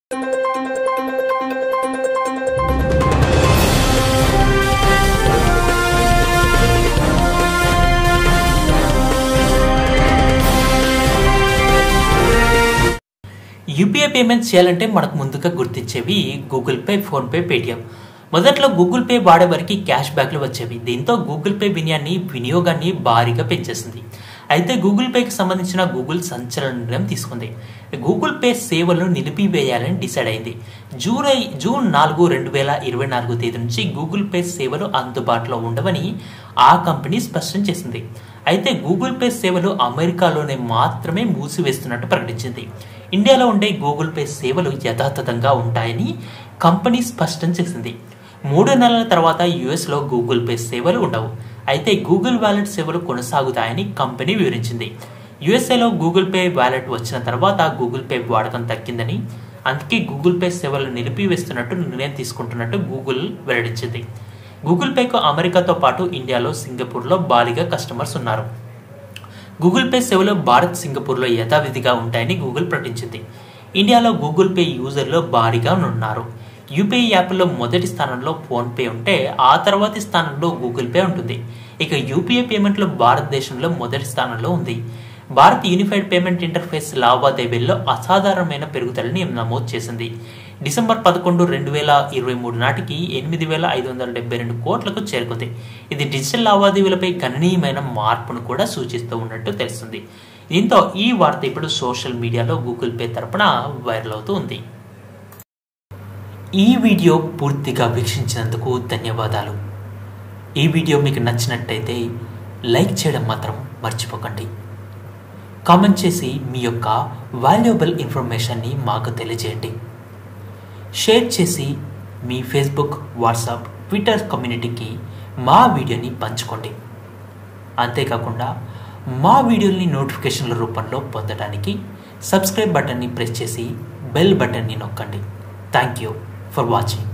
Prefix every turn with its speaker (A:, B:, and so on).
A: UPI payments చేయాలంటే మనకు ముందుగా గుర్తించేవి Google Pay, PhonePe, Paytm. మొదట్లో గూగుల్ పే వాడే వారికి క్యాష్ బ్యాక్లు వచ్చేవి. దీంతో గూగుల్ పే వినియోగాన్ని భారీగా పెంచేసింది. అయితే గూగుల్ పేకి సంబంధించిన గూగుల్ సంచలన నిర్ణయం తీసుకుంది. గూగుల్ పే సేవలను నిలిపివేయాలని డిసైడ్ అయింది. జూన్ 4, 2024 తేదీ నుంచి గూగుల్ పే సేవలు అందుబాటులో ఉండవని ఆ కంపెనీ స్పష్టం చేసింది. అయితే గూగుల్ పే సేవలు అమెరికాలోనే మాత్రమే మూసివేస్తున్నట్టు ప్రకటించింది. ఇండియాలో ఉండే గూగుల్ పే సేవలు యథాతథంగా ఉంటాయని కంపెనీ స్పష్టం చేసింది. 3 నెలల తర్వాత యుఎస్లో గూగుల్ పే సేవలు ఉండవు. అయితే గూగుల్ వాలెట్ సేవలు కొనసాగుతాయని కంపెనీ వివరించింది. యుఎస్ఏలో గూగుల్ పే వాలెట్ వచ్చిన తర్వాత గూగుల్ పే వాడకం తగ్గిందని, అందుకే గూగుల్ పే సేవలు నిలిపివేస్తున్నట్టు నిర్ణయం తీసుకుంటున్నట్టు గూగుల్ వెల్లడించింది. గూగుల్ పేకు అమెరికాతో పాటు ఇండియాలో, సింగపూర్లో భారీగా కస్టమర్స్ ఉన్నారు. గూగుల్ పే సేవలు భారత్, సింగపూర్లో యథావిధిగా ఉంటాయని గూగుల్ ప్రకటించింది. ఇండియాలో గూగుల్ పే యూజర్లు భారీగా ఉన్నారు. యూపీఐ యాప్లో మొదటి స్థానంలో ఫోన్ పే ఉంటే ఆ తర్వాతి స్థానంలో గూగుల్ పే ఉంటుంది. ఇక యూపీఐ పేమెంట్లో భారతదేశంలో మొదటి స్థానంలో ఉంది. భారత్ యూనిఫైడ్ పేమెంట్ ఇంటర్ఫేస్ లావాదేవీల్లో అసాధారణమైన పెరుగుదలని నమోదు చేసింది. డిసెంబర్ 11, 2023 నాటికి 8,572 కోట్లకు చేరుకుంది. ఇది డిజిటల్ లావాదేవీలపై గణనీయమైన మార్పును కూడా సూచిస్తూ ఉన్నట్టు తెలుస్తుంది. దీంతో ఈ వార్త ఇప్పుడు సోషల్ మీడియాలో గూగుల్ పే తరపున వైరల్ అవుతూ ఉంది. ఈ వీడియో పూర్తిగా వీక్షించినందుకు ధన్యవాదాలు. ఈ వీడియో మీకు నచ్చినట్టయితే లైక్ చేయడం మాత్రం మర్చిపోకండి. కామెంట్ చేసి మీ యొక్క వాల్యుబుల్ ఇన్ఫర్మేషన్ని మాకు తెలియజేయండి. షేర్ చేసి మీ ఫేస్బుక్, వాట్సాప్, ట్విట్టర్ కమ్యూనిటీకి మా వీడియోని పంచుకోండి. అంతేకాకుండా మా వీడియోని నోటిఫికేషన్ల రూపంలో పొందడానికి సబ్స్క్రైబ్ బటన్ని ప్రెస్ చేసి బెల్ బటన్ని నొక్కండి. Thank you for watching.